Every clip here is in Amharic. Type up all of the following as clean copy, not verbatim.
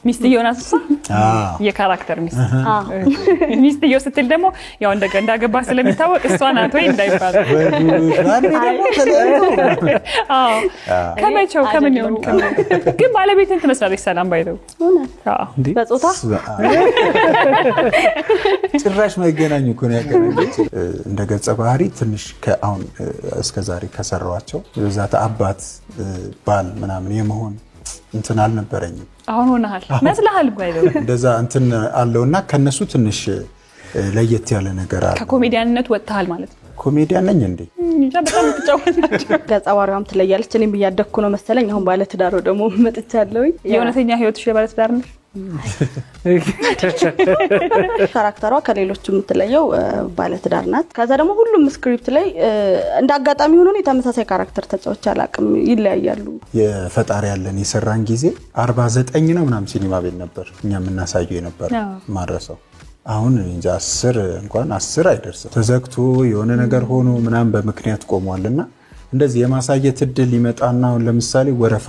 ሚስትየው ናት እሷ የካራክተር ሚስትየው ስትል ደግሞ ያው እንዳገባ ስለሚታወቅ እሷ ናት ወይ እንዳይባል ከመቼው ከምን ይሆን ግን ባለቤትን ትመስላለች ሰላም ባይተው በጾታ ጭራሽ መገናኙ እኮ ነው ያገናኘች እንደ ገጸ ባህሪ ትንሽ ከአሁን እስከዛሬ ከሰራዋቸው በዛት አባት ባል ምናምን የመሆን እንትን አልነበረኝም አሁን ሆነሃል መስለሃል ባይለው እንደዛ እንትን አለውና ከነሱ ትንሽ ለየት ያለ ነገር አለ ከኮሜዲያንነት ወጣሃል ማለት ነው ኮሜዲያን ነኝ እንዴ እንጃ በጣም ተጫወተናል ገጸ ባህሪዋም ትለያለች እኔም በያደኩ ነው መሰለኝ አሁን ባለ ትዳር ደግሞ መጥቻለሁኝ የእውነተኛ ህይወትሽ ባለ ትዳር ነሽ ካራክተሯ ከሌሎቹ የምትለየው ባለ ትዳር ናት ከዛ ደግሞ ሁሉም ስክሪፕት ላይ እንዳጋጣሚ ሆኖ ነው ተመሳሳይ ካራክተር ተጫውቻ አላቅም ይለያያሉ የፈጣሪ ያለን የሰራን ጊዜ 49 ነው ምናምን ሲኒማ ቤት ነበር እኛ የምናሳየው ነበር ማረሰው አሁን እንጃ 10 እንኳን 10 አይደርስም ተዘግቶ የሆነ ነገር ሆኖ ምናምን በምክንያት ቆሟልና እንደዚህ የማሳየት እድል ይመጣና አሁን ለምሳሌ ወረፋ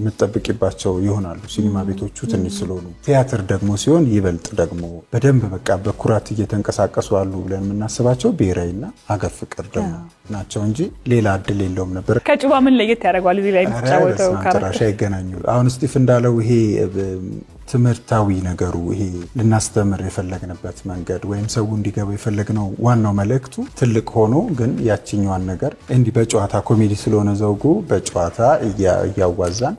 መጠብቂባቸው ይሆናሉ ሲኒማ ቤቶቹ ትንሽ ስለሆኑ ቲያትር ደግሞ ሲሆን ይበልጥ ደግሞ በደንብ በቃ በኩራት እየተንቀሳቀሱ አሉ ብለን የምናስባቸው ብሔራዊና ሀገር ፍቅር ደግሞ ናቸው እንጂ ሌላ እድል የለውም ነበር ከጭባ ምን ለየት ያደርጋል እዚህ ላይ ተጫወተው ካራክተር ይገናኙ አሁን ስቲፍ እንዳለው ይሄ ትምርታዊ ነገሩ ይሄ ልናስተምር የፈለግንበት መንገድ ወይም ሰው እንዲገባ የፈለግነው ዋናው መልእክቱ ትልቅ ሆኖ ግን ያቺኛዋን ነገር እንዲ በጨዋታ ኮሜዲ ስለሆነ ዘውጉ በጨዋታ ያዋዛን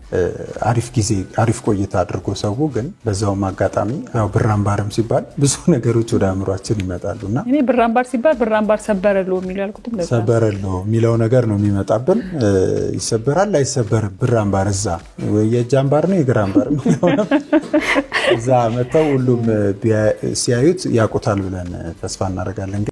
አሪፍ ጊዜ አሪፍ ቆይታ አድርጎ ሰው ግን በዛው ማጋጣሚ ያው ብራምባርም ሲባል ብዙ ነገሮች ወደ አእምሮአችን ይመጣሉና እኔ ብራምባር ሲባል ብራምባር ሰበረሎ የሚላልኩትም ለዛ ሰበረሎ የሚለው ነገር ነው የሚመጣብን ይሰበራል አይሰበርም ብራምባር እዛ ወይ የጃምባር ነው የግራምባር ነው እዛ መተው ሁሉም ሲያዩት ያቆታል ብለን ተስፋ እናደርጋለን